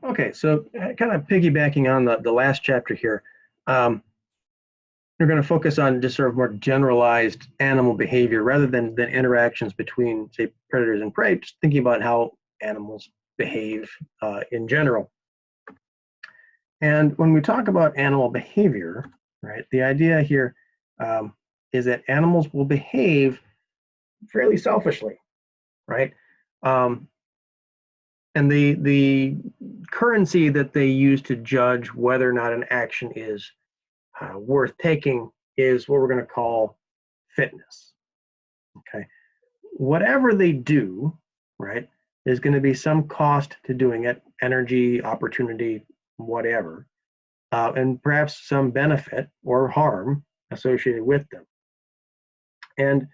Okay, so kind of piggybacking on the last chapter here, um, we're going to focus on just sort of more generalized animal behavior rather than interactions between, say, predators and prey, just thinking about how animals behave in general. And when we talk about animal behavior, right, the idea here is that animals will behave fairly selfishly, right? Um, and the currency that they use to judge whether or not an action is worth taking is what we're going to call fitness. Okay, whatever they do, right, there's going to be some cost to doing it, energy, opportunity, whatever, and perhaps some benefit or harm associated with them. And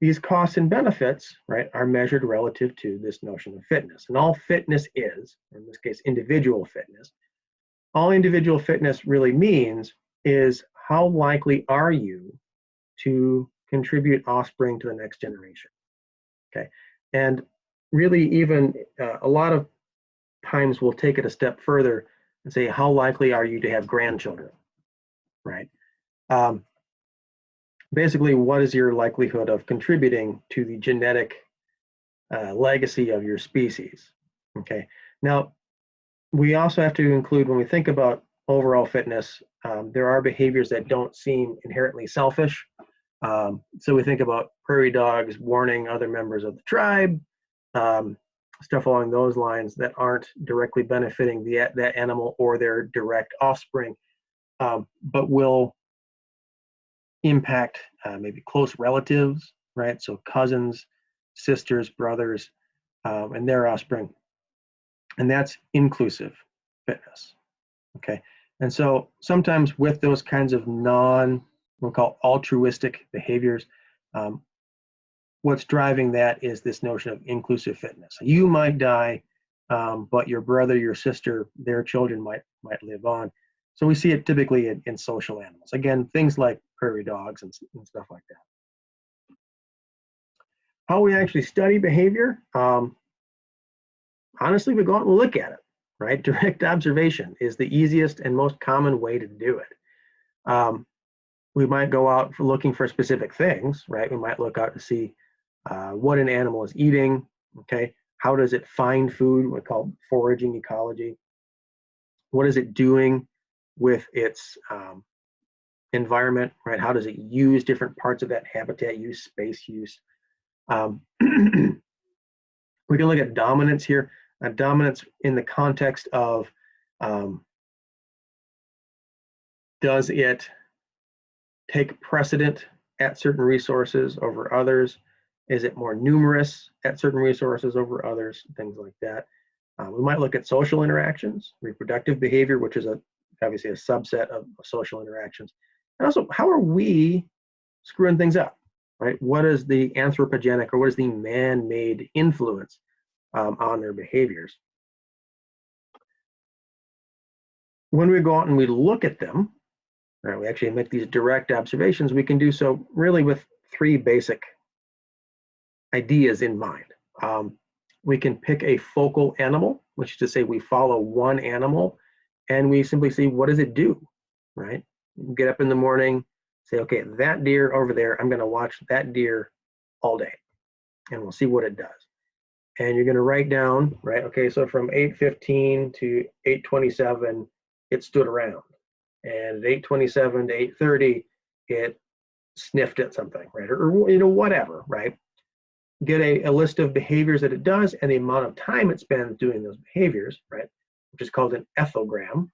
these costs and benefits, right, are measured relative to this notion of fitness. And all fitness is, in this case, individual fitness, all individual fitness really means is how likely are you to contribute offspring to the next generation. Okay, and really even a lot of times we'll take it a step further and say how likely are you to have grandchildren, right? Basically, what is your likelihood of contributing to the genetic legacy of your species? Okay, now we also have to include, when we think about overall fitness, there are behaviors that don't seem inherently selfish. So we think about prairie dogs warning other members of the tribe, stuff along those lines that aren't directly benefiting that animal or their direct offspring, but will impact maybe close relatives, right? So cousins, sisters, brothers, and their offspring. And that's inclusive fitness, okay? And so sometimes with those kinds of we'll call altruistic behaviors, what's driving that is this notion of inclusive fitness. You might die, but your brother, your sister, their children might live on. So we see it typically in social animals. Again, things like prairie dogs and stuff like that. How we actually study behavior, honestly, we go out and look at it, right? Direct observation is the easiest and most common way to do it. We might go out looking for specific things, right? We might look out to see what an animal is eating, okay? How does it find food? We call foraging ecology. What is it doing with its environment, right? How does it use different parts of that habitat use, space use? We can look at dominance here. Dominance in the context of does it take precedent at certain resources over others? Is it more numerous at certain resources over others? Things like that. We might look at social interactions, reproductive behavior, which is obviously a subset of social interactions. And also, how are we screwing things up, right? What is the anthropogenic or what is the man-made influence on their behaviors? When we go out and we look at them, right, we actually make these direct observations, we can do so really with three basic ideas in mind. We can pick a focal animal, which is to say we follow one animal and we simply see what does it do, right? Get up in the morning, say, okay, that deer over there, I'm going to watch that deer all day and we'll see what it does. And you're going to write down, right, okay, so from 8:15 to 8:27, it stood around. And at 8:27 to 8:30, it sniffed at something, right? Or whatever, right? Get a list of behaviors that it does and the amount of time it spends doing those behaviors, right? Which is called an ethogram.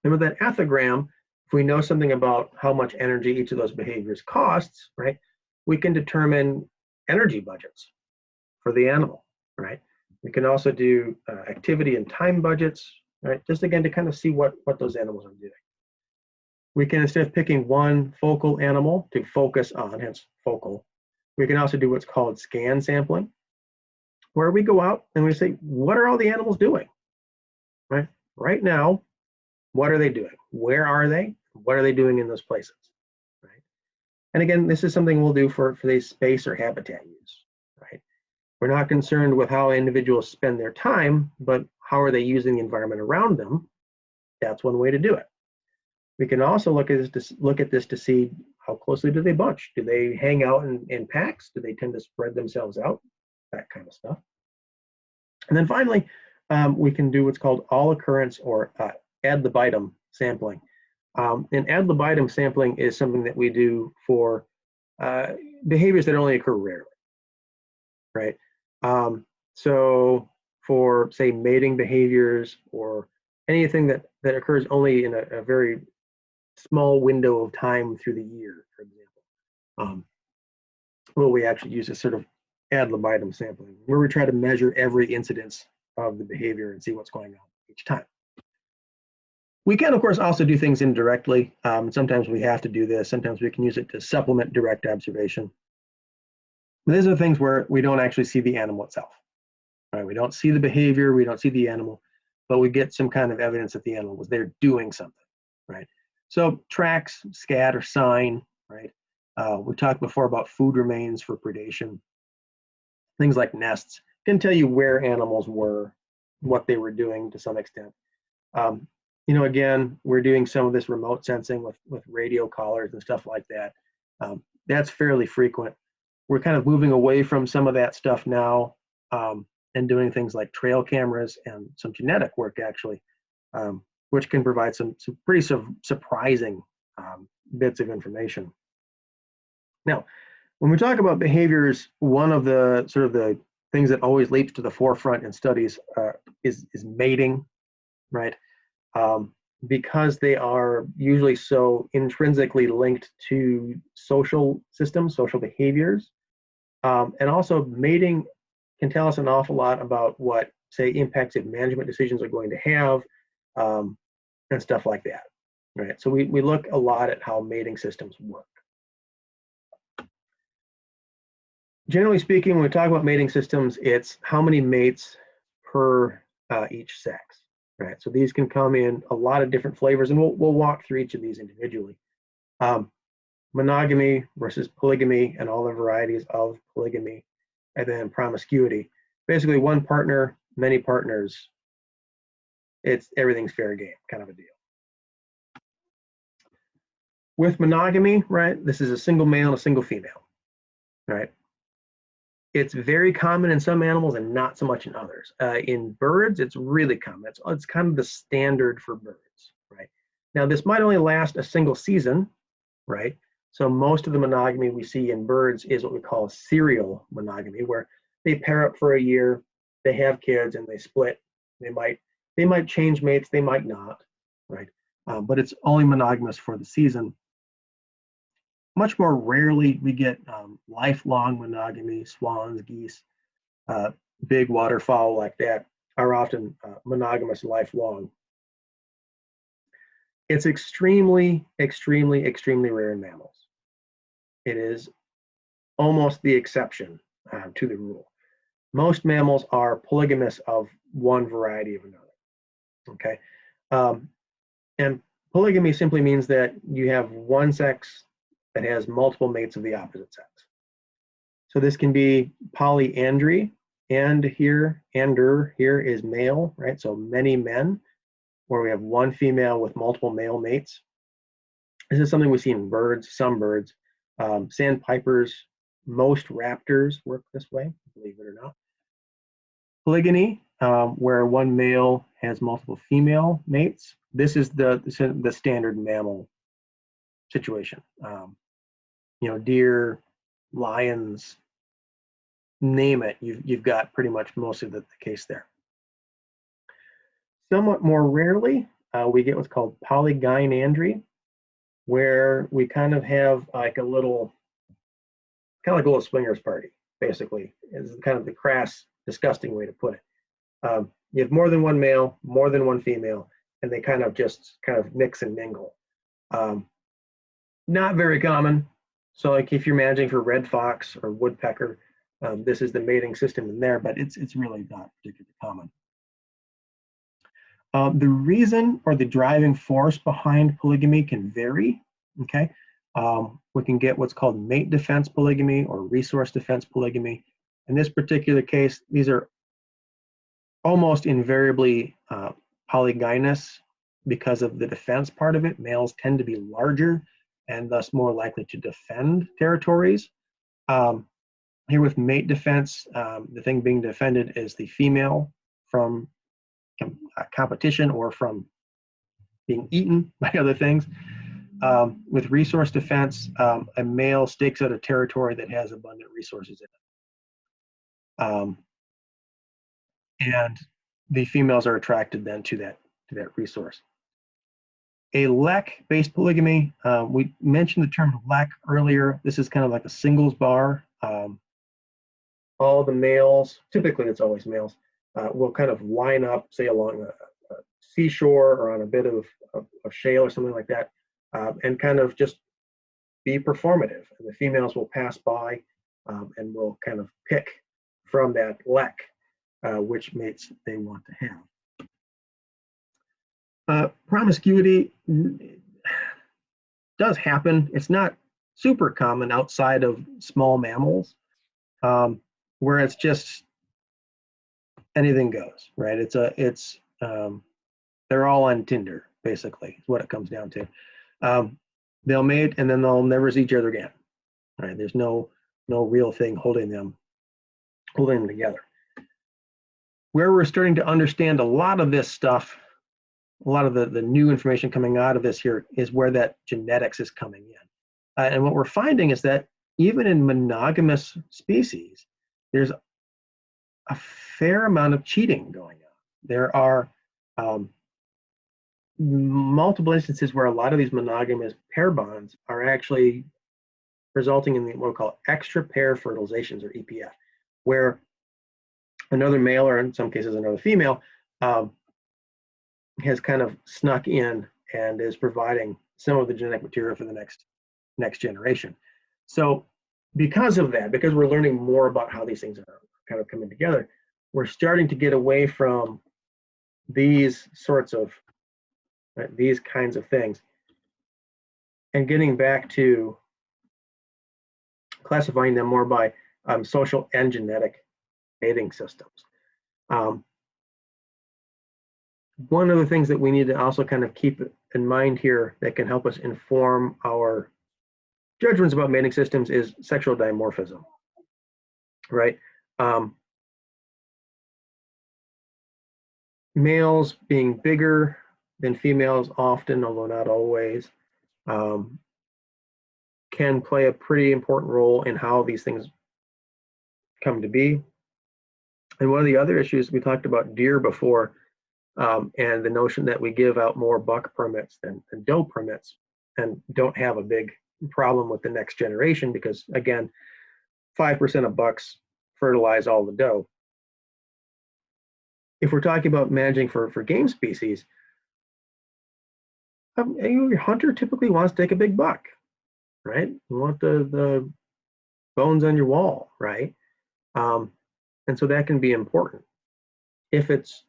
And with that ethogram, if we know something about how much energy each of those behaviors costs, right, we can determine energy budgets for the animal, right? We can also do activity and time budgets, right? Just again to kind of see what those animals are doing. We can, instead of picking one focal animal to focus on, hence focal, we can also do what's called scan sampling, where we go out and we say, what are all the animals doing, right? Right now, what are they doing? Where are they? What are they doing in those places, right? And again, this is something we'll do for the space or habitat use, right? We're not concerned with how individuals spend their time, but how are they using the environment around them? That's one way to do it. We can also look at this to see how closely do they bunch? Do they hang out in packs? Do they tend to spread themselves out? That kind of stuff. And then finally, we can do what's called all occurrence or ad libitum sampling. And ad libitum sampling is something that we do for behaviors that only occur rarely, right? So for, say, mating behaviors or anything that occurs only in a very small window of time through the year, for example, well, we actually use a sort of ad libitum sampling, where we try to measure every incidence of the behavior and see what's going on each time. We can, of course, also do things indirectly. Sometimes we have to do this. Sometimes we can use it to supplement direct observation. These are things where we don't actually see the animal itself. Right? We don't see the behavior, we don't see the animal, but we get some kind of evidence that the animal was there doing something, right? So tracks, scat, or sign, right? We talked before about food remains for predation. Things like nests can tell you where animals were, what they were doing to some extent. Again, we're doing some of this remote sensing with radio collars and stuff like that. That's fairly frequent. We're kind of moving away from some of that stuff now and doing things like trail cameras and some genetic work, actually, which can provide some pretty surprising bits of information. Now, when we talk about behaviors, one of the sort of the things that always leaps to the forefront in studies is mating, right? Because they are usually so intrinsically linked to social systems, social behaviors. And also mating can tell us an awful lot about what, say, impacts of management decisions are going to have and stuff like that, right? So we look a lot at how mating systems work. Generally speaking, when we talk about mating systems, it's how many mates per each sex, right? So these can come in a lot of different flavors, and we'll walk through each of these individually. Monogamy versus polygamy and all the varieties of polygamy, and then promiscuity. Basically, one partner, many partners. Everything's fair game, kind of a deal. With monogamy, right, this is a single male and a single female, right? It's very common in some animals and not so much in others. In birds, it's really common. It's kind of the standard for birds, right? Now, this might only last a single season, right? So most of the monogamy we see in birds is what we call serial monogamy, where they pair up for a year, they have kids, and they split. They might change mates, they might not, right? But it's only monogamous for the season. Much more rarely we get lifelong monogamy. Swans, geese, big waterfowl like that are often monogamous lifelong. It's extremely, extremely, extremely rare in mammals. It is almost the exception to the rule. Most mammals are polygamous of one variety of another, okay? And polygamy simply means that you have one sex that has multiple mates of the opposite sex. So this can be polyandry, and here is male, right? So many men, where we have one female with multiple male mates. This is something we see in birds, some birds. Sandpipers, most raptors work this way, believe it or not. Polygyny, where one male has multiple female mates. This is the standard mammal situation. Deer, lions, name it, you've got pretty much most of the case there. Somewhat more rarely, we get what's called polygynandry, where we kind of have like a little swingers party, basically, is kind of the crass, disgusting way to put it. You have more than one male, more than one female, and they kind of mix and mingle. Not very common. So like if you're managing for red fox or woodpecker, this is the mating system in there, but it's really not particularly common. The reason or the driving force behind polygamy can vary, okay? We can get what's called mate defense polygamy or resource defense polygamy. In this particular case, these are almost invariably polygynous because of the defense part of it. Males tend to be larger and thus more likely to defend territories. Here with mate defense, the thing being defended is the female from competition or from being eaten by other things. With resource defense, a male stakes out a territory that has abundant resources in it. And the females are attracted then to that resource. A lek-based polygamy, we mentioned the term lek earlier. This is kind of like a singles bar. All the males, typically it's always males, will kind of line up, say along a seashore or on a bit of shale or something like that, and kind of just be performative. And the females will pass by and will kind of pick from that lek which mates they want to have. Promiscuity does happen. It's not super common outside of small mammals, where it's just anything goes, right? They're all on Tinder, basically, is what it comes down to. They'll mate and then they'll never see each other again. Right? There's no real thing holding them together. Where we're starting to understand a lot of this stuff, a lot of the new information coming out of this here is where that genetics is coming in. And what we're finding is that even in monogamous species, there's a fair amount of cheating going on. There are multiple instances where a lot of these monogamous pair bonds are actually resulting in what we call extra pair fertilizations, or EPF, where another male, or in some cases another female, has kind of snuck in and is providing some of the genetic material for the next generation. So because of that, because we're learning more about how these things are kind of coming together, we're starting to get away from these sorts of these kinds of things and getting back to classifying them more by social and genetic mating systems. One of the things that we need to also kind of keep in mind here that can help us inform our judgments about mating systems is sexual dimorphism, right? Males being bigger than females often, although not always, can play a pretty important role in how these things come to be. And one of the other issues, we talked about deer before, and the notion that we give out more buck permits than doe permits and don't have a big problem with the next generation because, again, 5% of bucks fertilize all the doe. If we're talking about managing for game species, your hunter typically wants to take a big buck, right? You want the bones on your wall, right? And so that can be important. If it's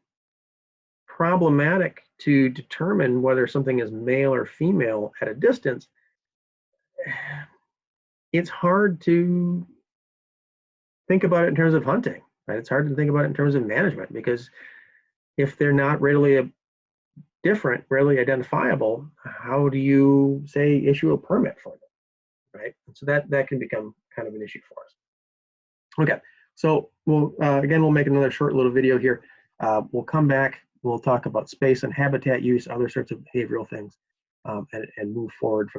problematic to determine whether something is male or female at a distance, it's hard to think about it in terms of hunting, right? It's hard to think about it in terms of management, because if they're not readily different, readily identifiable, how do you, say, issue a permit for them, right? So that can become kind of an issue for us. Okay, so we'll make another short little video here. We'll come back, we'll talk about space and habitat use, other sorts of behavioral things, and move forward from